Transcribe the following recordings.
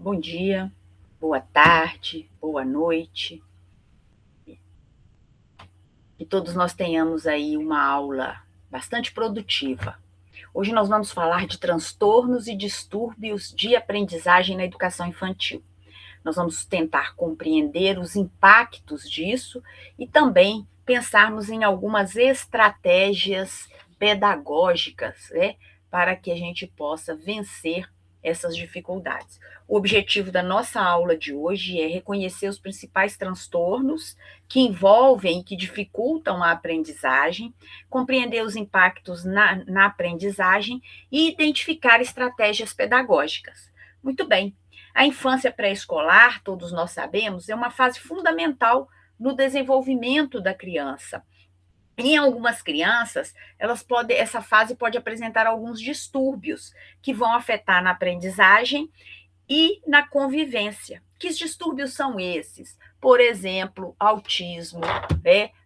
Bom dia, boa tarde, boa noite. Que todos nós tenhamos aí uma aula bastante produtiva. Hoje nós vamos falar de transtornos e distúrbios de aprendizagem na educação infantil. Nós vamos tentar compreender os impactos disso e também pensarmos em algumas estratégias pedagógicas, né, para que a gente possa vencer essas dificuldades. O objetivo da nossa aula de hoje é reconhecer os principais transtornos que envolvem e que dificultam a aprendizagem, compreender os impactos na aprendizagem e identificar estratégias pedagógicas. Muito bem. A infância pré-escolar, todos nós sabemos, é uma fase fundamental no desenvolvimento da criança. Em algumas crianças, essa fase pode apresentar alguns distúrbios que vão afetar na aprendizagem e na convivência. Que distúrbios são esses? Por exemplo, autismo,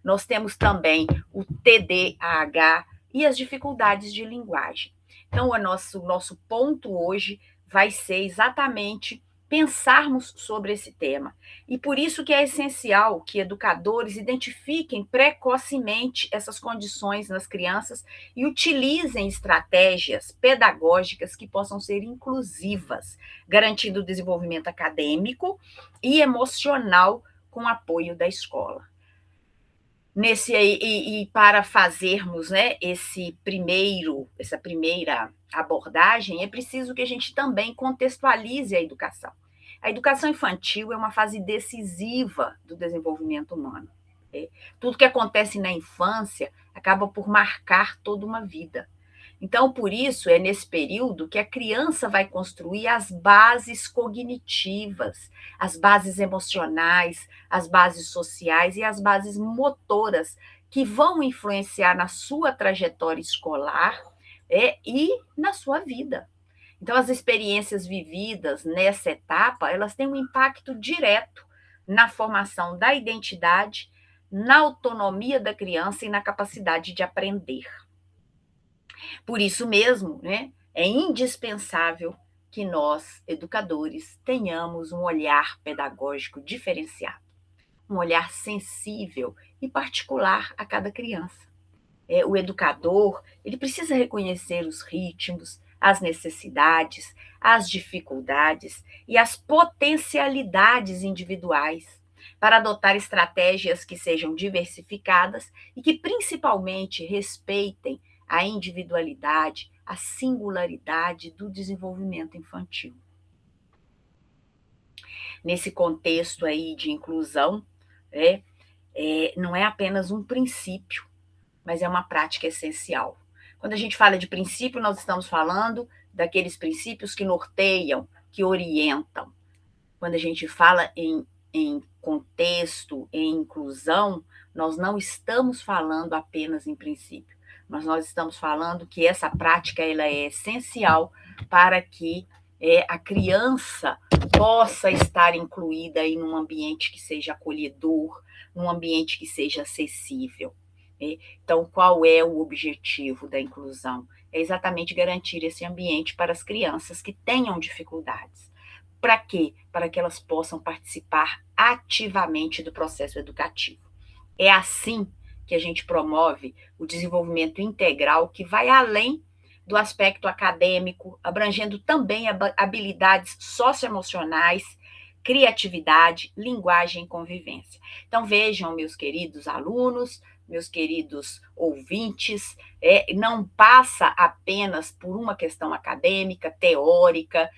nós temos também o TDAH e as dificuldades de linguagem. Então, o nosso ponto hoje vai ser exatamente pensarmos sobre esse tema. E por isso que é essencial que educadores identifiquem precocemente essas condições nas crianças e utilizem estratégias pedagógicas que possam ser inclusivas, garantindo o desenvolvimento acadêmico e emocional com apoio da escola. E para fazermos, né, essa primeira abordagem, é preciso que a gente também contextualize a educação. A educação infantil é uma fase decisiva do desenvolvimento humano. Tudo que acontece na infância acaba por marcar toda uma vida. Então, por isso, é nesse período que a criança vai construir as bases cognitivas, as bases emocionais, as bases sociais e as bases motoras, que vão influenciar na sua trajetória escolar e na sua vida. Então, as experiências vividas nessa etapa, elas têm um impacto direto na formação da identidade, na autonomia da criança e na capacidade de aprender. Por isso mesmo, né, é indispensável que nós, educadores, tenhamos um olhar pedagógico diferenciado, um olhar sensível e particular a cada criança. O educador, ele precisa reconhecer os ritmos, as necessidades, as dificuldades e as potencialidades individuais para adotar estratégias que sejam diversificadas e que principalmente respeitem a individualidade, a singularidade do desenvolvimento infantil. Nesse contexto aí de inclusão, não é apenas um princípio, mas é uma prática essencial. Quando a gente fala de princípio, nós estamos falando daqueles princípios que norteiam, que orientam. Quando a gente fala em contexto, em inclusão, nós não estamos falando apenas em princípio, mas nós estamos falando que essa prática ela é essencial para que a criança possa estar incluída em um ambiente que seja acolhedor, num ambiente que seja acessível. Então, qual é o objetivo da inclusão? É exatamente garantir esse ambiente para as crianças que tenham dificuldades. Para quê? Para que elas possam participar ativamente do processo educativo. É assim que a gente promove o desenvolvimento integral que vai além do aspecto acadêmico, abrangendo também habilidades socioemocionais, criatividade, linguagem e convivência. Então, vejam, meus queridos alunos, meus queridos ouvintes, não passa apenas por uma questão acadêmica, teórica,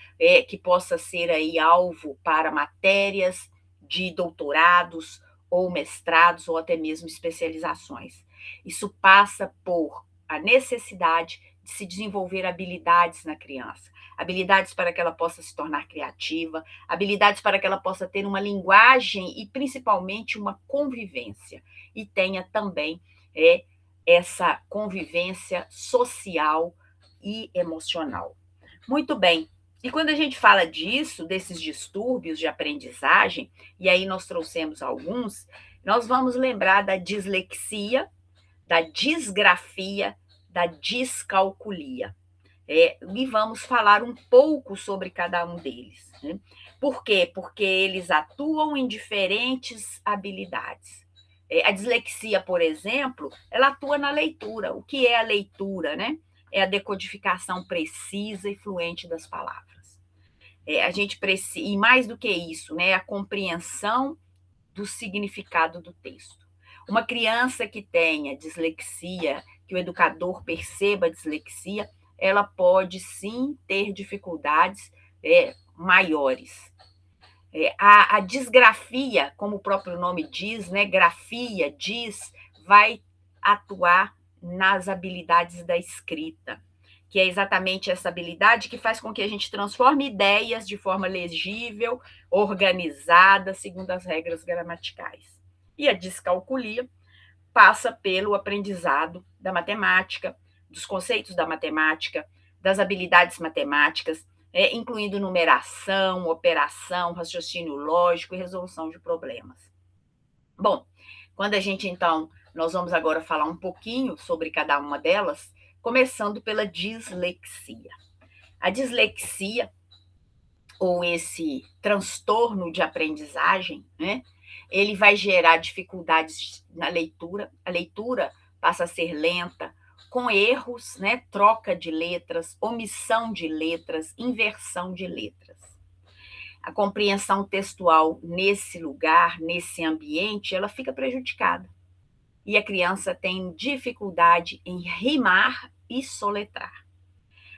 que possa ser aí alvo para matérias de doutorados ou mestrados ou até mesmo especializações. Isso passa por a necessidade de se desenvolver habilidades na criança, habilidades para que ela possa se tornar criativa, habilidades para que ela possa ter uma linguagem e principalmente uma convivência e tenha também essa convivência social e emocional. Muito bem. E quando a gente fala disso, desses distúrbios de aprendizagem, e aí nós trouxemos alguns, nós vamos lembrar da dislexia, da disgrafia, da descalculia. E vamos falar um pouco sobre cada um deles. Né? Por quê? Porque eles atuam em diferentes habilidades. A dislexia, por exemplo, ela atua na leitura. O que é a leitura, né? É a decodificação precisa e fluente das palavras. A gente precisa, e mais do que isso, né? A compreensão do significado do texto. Uma criança que tenha dislexia, que o educador perceba a dislexia, ela pode sim ter dificuldades maiores. A disgrafia, como o próprio nome diz, né, grafia, diz, vai atuar nas habilidades da escrita, que é exatamente essa habilidade que faz com que a gente transforme ideias de forma legível, organizada, segundo as regras gramaticais. E a descalculia passa pelo aprendizado da matemática, dos conceitos da matemática, das habilidades matemáticas, incluindo numeração, operação, raciocínio lógico e resolução de problemas. Bom, quando a gente, então, nós vamos agora falar um pouquinho sobre cada uma delas, começando pela dislexia. A dislexia, ou esse transtorno de aprendizagem, né, ele vai gerar dificuldades na leitura, a leitura passa a ser lenta, com erros, né, troca de letras, omissão de letras, inversão de letras. A compreensão textual nesse lugar, nesse ambiente, ela fica prejudicada. E a criança tem dificuldade em rimar e soletrar.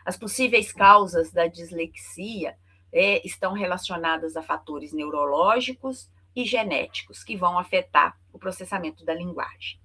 As possíveis causas da dislexia estão relacionadas a fatores neurológicos e genéticos que vão afetar o processamento da linguagem.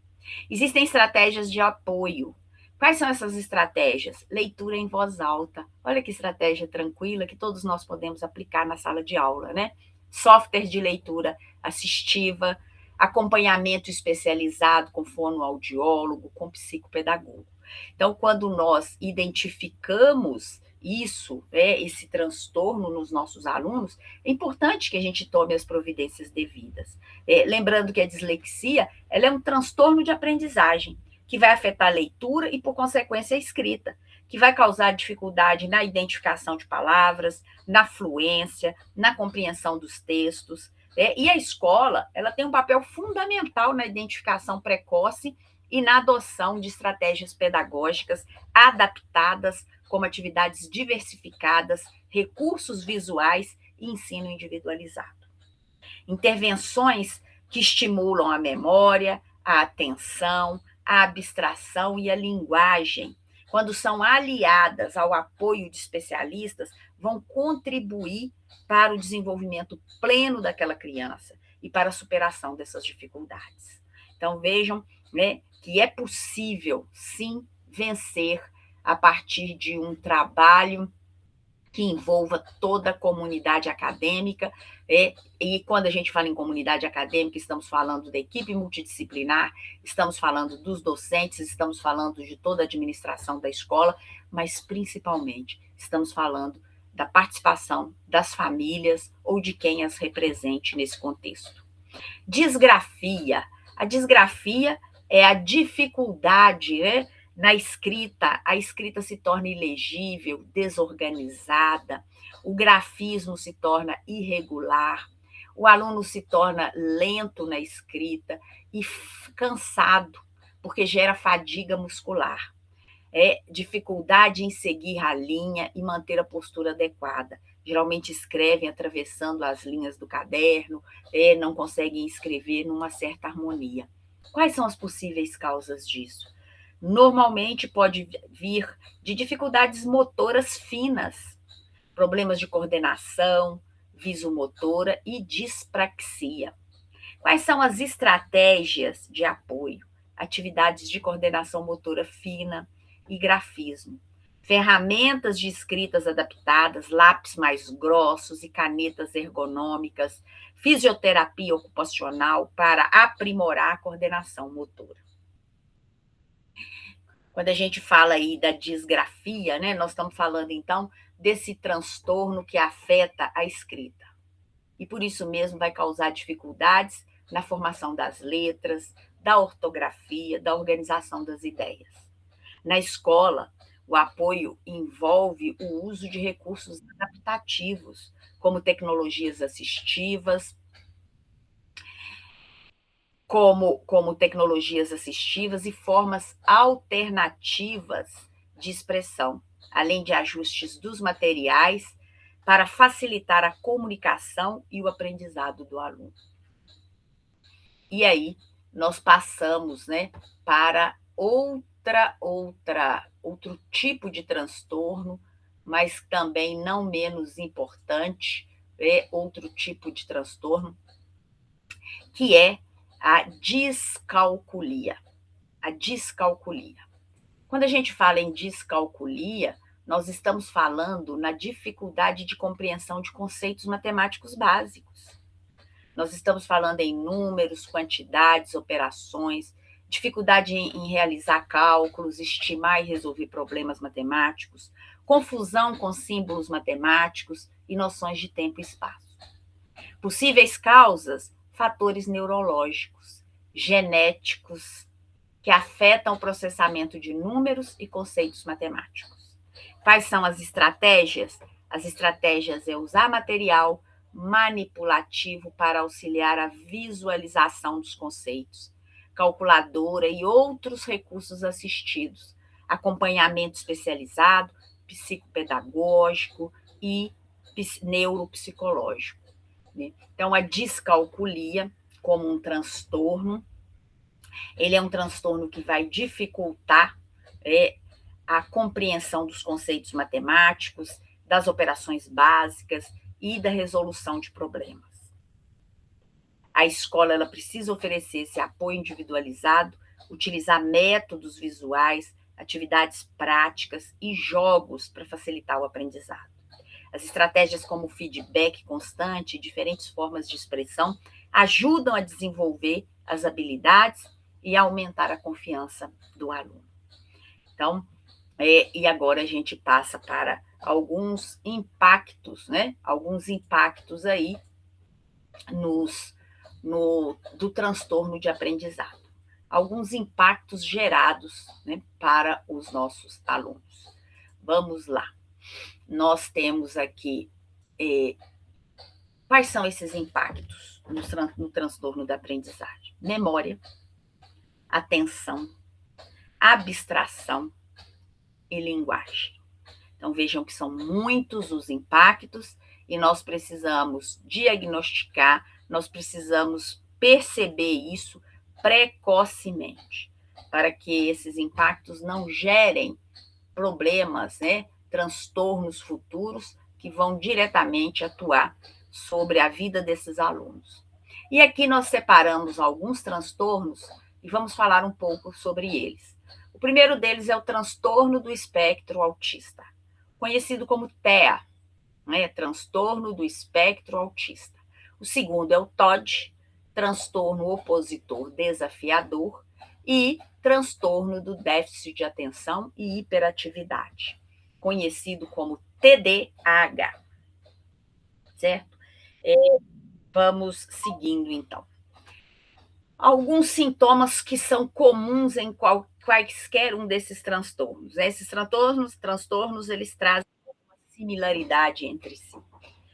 Existem estratégias de apoio. Quais são essas estratégias? Leitura em voz alta. Olha que estratégia tranquila que todos nós podemos aplicar na sala de aula, né? Software de leitura assistiva, acompanhamento especializado com fonoaudiólogo, com psicopedagogo. Então, quando nós identificamos isso, esse transtorno nos nossos alunos, é importante que a gente tome as providências devidas. Lembrando que a dislexia ela é um transtorno de aprendizagem, que vai afetar a leitura e, por consequência, a escrita, que vai causar dificuldade na identificação de palavras, na fluência, na compreensão dos textos. E a escola ela tem um papel fundamental na identificação precoce e na adoção de estratégias pedagógicas adaptadas, como atividades diversificadas, recursos visuais e ensino individualizado. Intervenções que estimulam a memória, a atenção, a abstração e a linguagem, quando são aliadas ao apoio de especialistas, vão contribuir para o desenvolvimento pleno daquela criança e para a superação dessas dificuldades. Então, vejam, né, que é possível, sim, vencer a partir de um trabalho que envolva toda a comunidade acadêmica. E quando a gente fala em comunidade acadêmica, estamos falando da equipe multidisciplinar, estamos falando dos docentes, estamos falando de toda a administração da escola, mas principalmente estamos falando da participação das famílias ou de quem as represente nesse contexto. Disgrafia. A disgrafia é a dificuldade, né, na escrita, a escrita se torna ilegível, desorganizada, o grafismo se torna irregular, o aluno se torna lento na escrita e cansado, porque gera fadiga muscular. Dificuldade em seguir a linha e manter a postura adequada. Geralmente escrevem atravessando as linhas do caderno, não conseguem escrever numa certa harmonia. Quais são as possíveis causas disso? Normalmente pode vir de dificuldades motoras finas, problemas de coordenação, visomotora e dispraxia. Quais são as estratégias de apoio? Atividades de coordenação motora fina e grafismo. Ferramentas de escritas adaptadas, lápis mais grossos e canetas ergonômicas, fisioterapia ocupacional para aprimorar a coordenação motora. Quando a gente fala aí da disgrafia, né, nós estamos falando, então, desse transtorno que afeta a escrita. E por isso mesmo vai causar dificuldades na formação das letras, da ortografia, da organização das ideias. Na escola, o apoio envolve o uso de recursos adaptativos, como tecnologias assistivas, como tecnologias assistivas e formas alternativas de expressão, além de ajustes dos materiais para facilitar a comunicação e o aprendizado do aluno. E aí nós passamos, né, para outro tipo de transtorno, mas também não menos importante, é outro tipo de transtorno, que é a descalculia. A descalculia. Quando a gente fala em descalculia, nós estamos falando na dificuldade de compreensão de conceitos matemáticos básicos. Nós estamos falando em números, quantidades, operações, dificuldade em realizar cálculos, estimar e resolver problemas matemáticos, confusão com símbolos matemáticos e noções de tempo e espaço. Possíveis causas: fatores neurológicos, genéticos, que afetam o processamento de números e conceitos matemáticos. Quais são as estratégias? As estratégias é usar material manipulativo para auxiliar a visualização dos conceitos, calculadora e outros recursos assistidos, acompanhamento especializado, psicopedagógico e neuropsicológico. Então, a descalculia, como um transtorno, ele é um transtorno que vai dificultar a compreensão dos conceitos matemáticos, das operações básicas e da resolução de problemas. A escola ela precisa oferecer esse apoio individualizado, utilizar métodos visuais, atividades práticas e jogos para facilitar o aprendizado. As estratégias como feedback constante e diferentes formas de expressão ajudam a desenvolver as habilidades e aumentar a confiança do aluno. Então, e agora a gente passa para alguns impactos, né? Alguns impactos aí do transtorno de aprendizado. Alguns impactos gerados, né, para os nossos alunos. Vamos lá. Nós temos aqui quais são esses impactos no transtorno da aprendizagem? Memória, atenção, abstração e linguagem. Então, vejam que são muitos os impactos e nós precisamos diagnosticar, nós precisamos perceber isso precocemente, para que esses impactos não gerem problemas, né, transtornos futuros que vão diretamente atuar sobre a vida desses alunos. E aqui nós separamos alguns transtornos e vamos falar um pouco sobre eles. O primeiro deles é o transtorno do espectro autista, conhecido como TEA, né? Transtorno do espectro autista. O segundo é o TOD, transtorno opositor desafiador, e transtorno do déficit de atenção e hiperatividade, conhecido como TDAH, certo? Vamos seguindo, então. Alguns sintomas que são comuns em quaisquer um desses transtornos. Esses transtornos eles trazem uma similaridade entre si.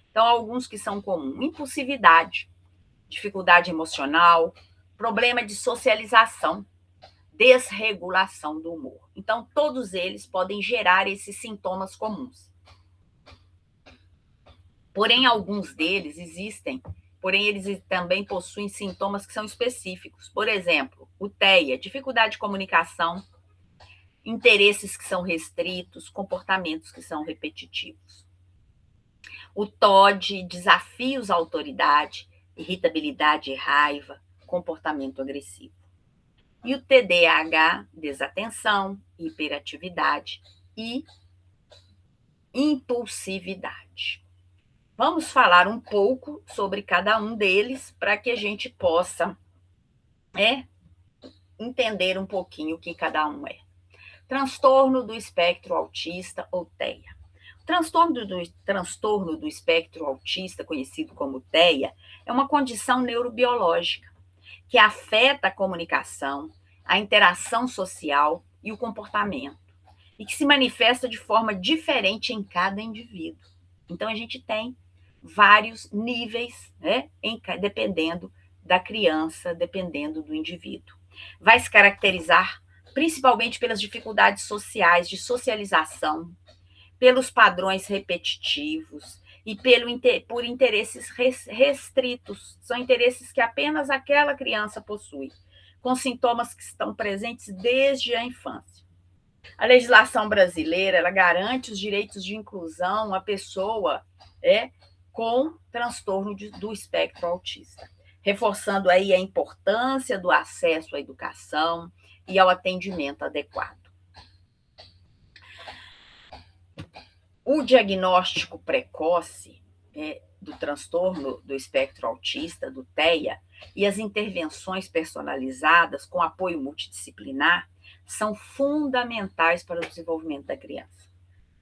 Então, alguns que são comuns: impulsividade, dificuldade emocional, problema de socialização, desregulação do humor. Então, todos eles podem gerar esses sintomas comuns. Porém, alguns deles existem, porém, eles também possuem sintomas que são específicos. Por exemplo, o TEA, dificuldade de comunicação, interesses que são restritos, comportamentos que são repetitivos. O TOD, desafios à autoridade, irritabilidade e raiva, comportamento agressivo. E o TDAH, desatenção, hiperatividade e impulsividade. Vamos falar um pouco sobre cada um deles para que a gente possa entender um pouquinho o que cada um é. Transtorno do espectro autista ou TEA. O transtorno do espectro autista, conhecido como TEA, é uma condição neurobiológica que afeta a comunicação, a interação social e o comportamento, e que se manifesta de forma diferente em cada indivíduo. Então, a gente tem vários níveis, né, dependendo da criança, dependendo do indivíduo. Vai se caracterizar principalmente pelas dificuldades sociais de socialização, pelos padrões repetitivos e por interesses restritos. São interesses que apenas aquela criança possui, com sintomas que estão presentes desde a infância. A legislação brasileira, ela garante os direitos de inclusão à pessoa com transtorno do espectro autista, reforçando aí a importância do acesso à educação e ao atendimento adequado. O diagnóstico precoce do transtorno do espectro autista, do TEA, e as intervenções personalizadas com apoio multidisciplinar são fundamentais para o desenvolvimento da criança.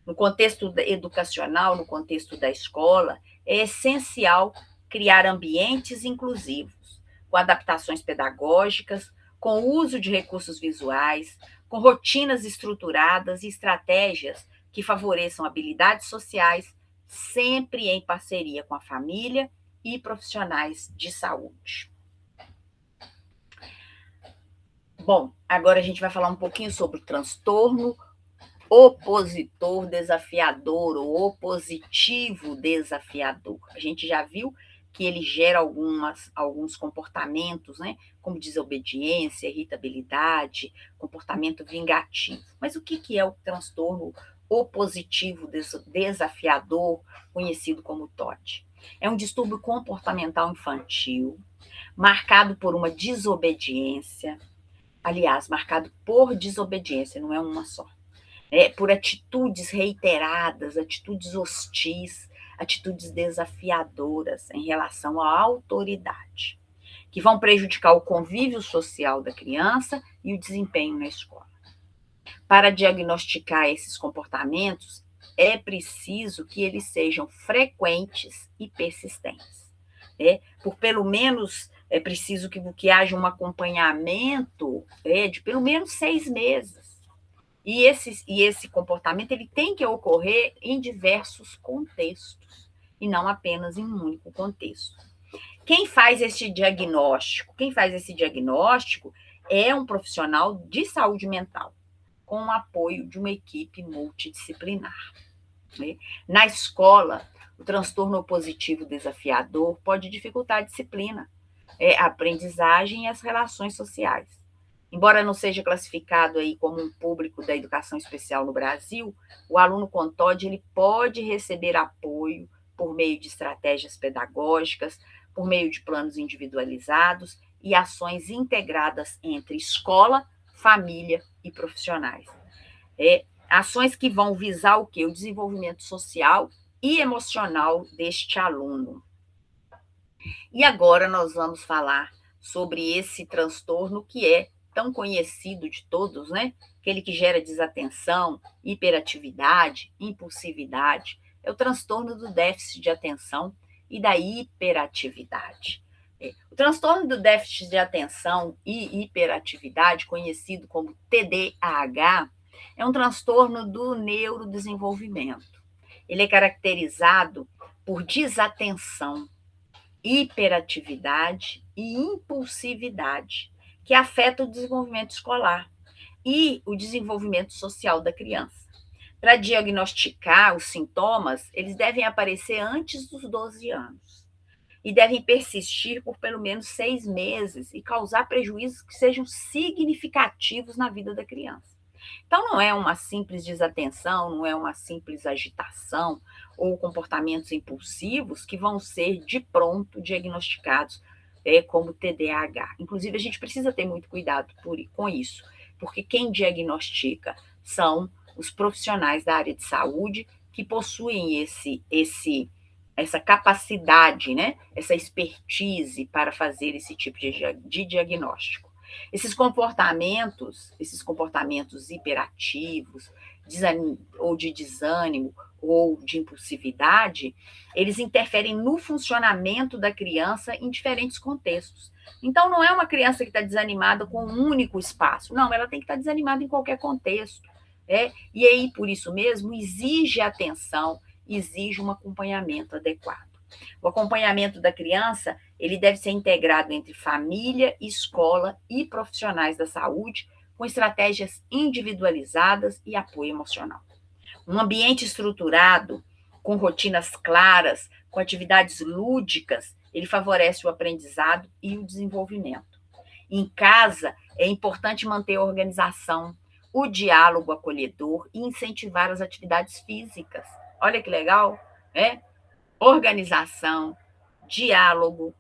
No contexto educacional, no contexto da escola, é essencial criar ambientes inclusivos, com adaptações pedagógicas, com o uso de recursos visuais, com rotinas estruturadas e estratégias que favoreçam habilidades sociais, sempre em parceria com a família e profissionais de saúde. Bom, agora a gente vai falar um pouquinho sobre o transtorno opositor desafiador ou opositivo desafiador. A gente já viu que ele gera alguns comportamentos, né, como desobediência, irritabilidade, comportamento vingativo. Mas o que é o transtorno opositivo desafiador, conhecido como TOD? É um distúrbio comportamental infantil, marcado por uma desobediência, aliás, marcado por desobediência, não é uma só. Por atitudes reiteradas, atitudes hostis, atitudes desafiadoras em relação à autoridade, que vão prejudicar o convívio social da criança e o desempenho na escola. Para diagnosticar esses comportamentos, é preciso que eles sejam frequentes e persistentes. Por pelo menos, é preciso que haja um acompanhamento de pelo menos 6 meses. E esse comportamento ele tem que ocorrer em diversos contextos, e não apenas em um único contexto. Quem faz esse diagnóstico? É um profissional de saúde mental, com o apoio de uma equipe multidisciplinar. Na escola, o transtorno opositivo desafiador pode dificultar a disciplina, a aprendizagem e as relações sociais. Embora não seja classificado aí como um público da educação especial no Brasil, o aluno com TOD ele pode receber apoio por meio de estratégias pedagógicas, por meio de planos individualizados e ações integradas entre escola, família e profissionais. Ações que vão visar o quê? O desenvolvimento social e emocional deste aluno. E agora nós vamos falar sobre esse transtorno que é tão conhecido de todos, né? Aquele que gera desatenção, hiperatividade, impulsividade. É o transtorno do déficit de atenção e da hiperatividade. O transtorno do déficit de atenção e hiperatividade, conhecido como TDAH, é um transtorno do neurodesenvolvimento. Ele é caracterizado por desatenção, hiperatividade e impulsividade, que afeta o desenvolvimento escolar e o desenvolvimento social da criança. Para diagnosticar os sintomas, eles devem aparecer antes dos 12 anos e devem persistir por pelo menos 6 meses e causar prejuízos que sejam significativos na vida da criança. Então, não é uma simples desatenção, não é uma simples agitação ou comportamentos impulsivos que vão ser de pronto diagnosticados como TDAH. Inclusive, a gente precisa ter muito cuidado com isso, porque quem diagnostica são os profissionais da área de saúde que possuem essa capacidade, né? Essa expertise para fazer esse tipo de diagnóstico. Esses comportamentos hiperativos, ou de desânimo, ou de impulsividade, eles interferem no funcionamento da criança em diferentes contextos. Então, não é uma criança que está desanimada com um único espaço. Não, ela tem que estar desanimada em qualquer contexto. E aí, por isso mesmo, exige atenção, exige um acompanhamento adequado. O acompanhamento da criança, ele deve ser integrado entre família, escola e profissionais da saúde, com estratégias individualizadas e apoio emocional. Um ambiente estruturado, com rotinas claras, com atividades lúdicas, ele favorece o aprendizado e o desenvolvimento. Em casa, é importante manter a organização, o diálogo acolhedor e incentivar as atividades físicas. Olha que legal, né? Organização, diálogo,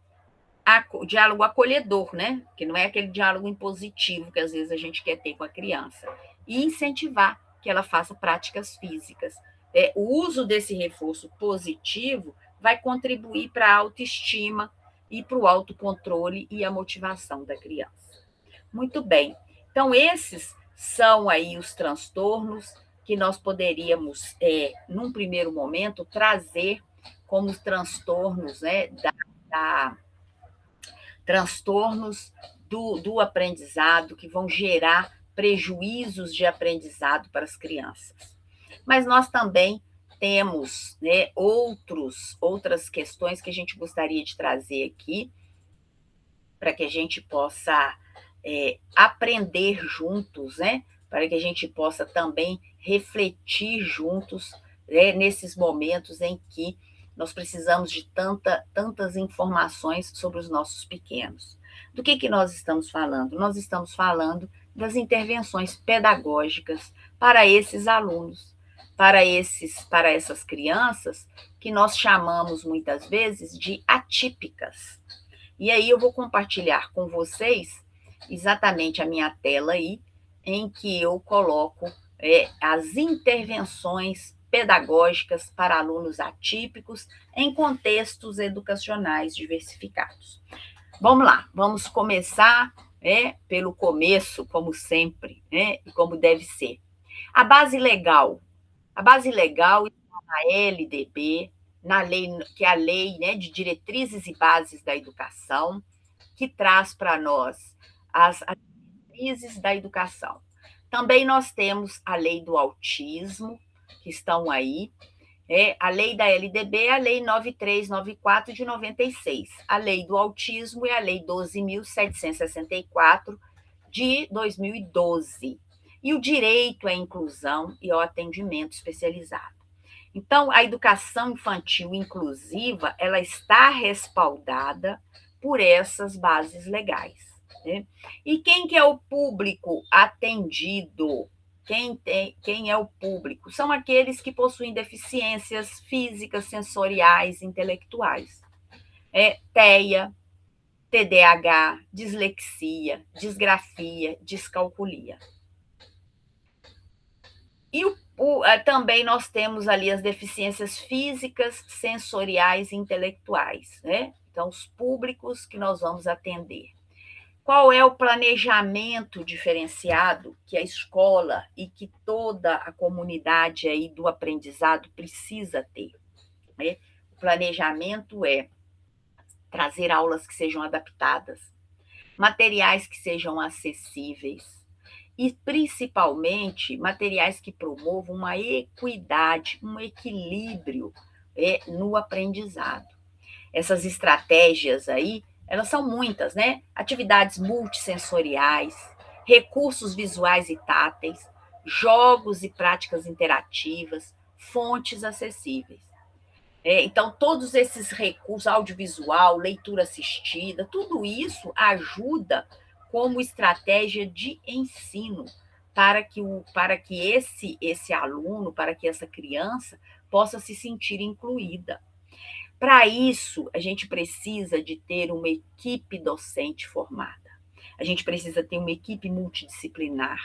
diálogo acolhedor, né? Que não é aquele diálogo impositivo que às vezes a gente quer ter com a criança. E incentivar que ela faça práticas físicas. O uso desse reforço positivo vai contribuir para a autoestima e para o autocontrole e a motivação da criança. Muito bem. Então, esses são aí os transtornos que nós poderíamos, num primeiro momento, trazer como transtornos, né, transtornos do aprendizado, que vão gerar prejuízos de aprendizado para as crianças. Mas nós também temos, né, outras questões que a gente gostaria de trazer aqui, para que a gente possa aprender juntos, né? Para que a gente possa também refletir juntos, né, nesses momentos em que nós precisamos de tantas informações sobre os nossos pequenos. Do que nós estamos falando? Nós estamos falando das intervenções pedagógicas para esses alunos, para essas crianças que nós chamamos muitas vezes de atípicas. E aí eu vou compartilhar com vocês exatamente a minha tela aí, em que eu coloco as intervenções pedagógicas para alunos atípicos em contextos educacionais diversificados. Vamos lá, vamos começar pelo começo, como sempre, e como deve ser. A base legal está na LDB, na lei, que é a lei, né, de diretrizes e bases da educação, que traz para nós as diretrizes da educação. Também nós temos a lei do autismo, que estão aí, a lei da LDB, a lei 9394 de 96. A lei do autismo é a lei 12.764 de 2012. E o direito à inclusão e ao atendimento especializado. Então, a educação infantil inclusiva, ela está respaldada por essas bases legais, né? E quem que é o público atendido? Quem é o público? São aqueles que possuem deficiências físicas, sensoriais, intelectuais. TEA, TDAH, dislexia, disgrafia, descalculia. E também nós temos ali as deficiências físicas, sensoriais e intelectuais, né? Então, os públicos que nós vamos atender. Qual é o planejamento diferenciado que a escola e que toda a comunidade aí do aprendizado precisa ter, né? O planejamento é trazer aulas que sejam adaptadas, materiais que sejam acessíveis, e, principalmente, materiais que promovam uma equidade, um equilíbrio no aprendizado. Essas estratégias aí, elas são muitas, né? Atividades multissensoriais, recursos visuais e táteis, jogos e práticas interativas, fontes acessíveis. Então, todos esses recursos, audiovisual, leitura assistida, tudo isso ajuda como estratégia de ensino para que esse aluno, para que essa criança possa se sentir incluída. Para isso, a gente precisa de ter uma equipe docente formada. A gente precisa ter uma equipe multidisciplinar,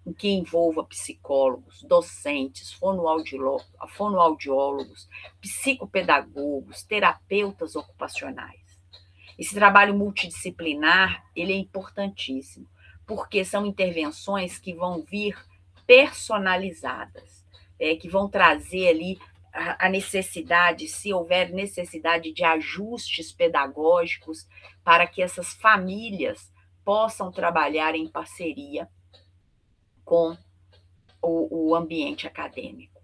em que envolva psicólogos, docentes, fonoaudiólogos, psicopedagogos, terapeutas ocupacionais. Esse trabalho multidisciplinar, ele é importantíssimo, porque são intervenções que vão vir personalizadas, que vão trazer ali a necessidade, se houver necessidade de ajustes pedagógicos, para que essas famílias possam trabalhar em parceria com o ambiente acadêmico.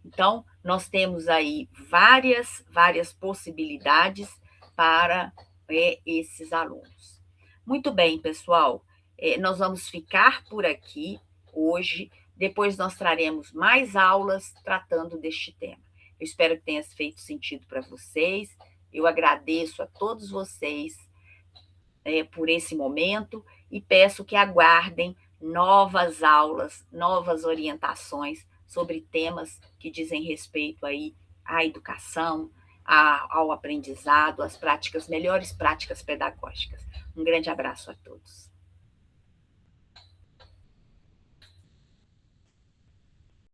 Então, nós temos aí várias possibilidades para esses alunos. Muito bem, pessoal, nós vamos ficar por aqui hoje, depois nós traremos mais aulas tratando deste tema. Eu espero que tenha feito sentido para vocês, eu agradeço a todos vocês por esse momento e peço que aguardem novas aulas, novas orientações sobre temas que dizem respeito aí à educação, ao aprendizado, às práticas, melhores práticas pedagógicas. Um grande abraço a todos.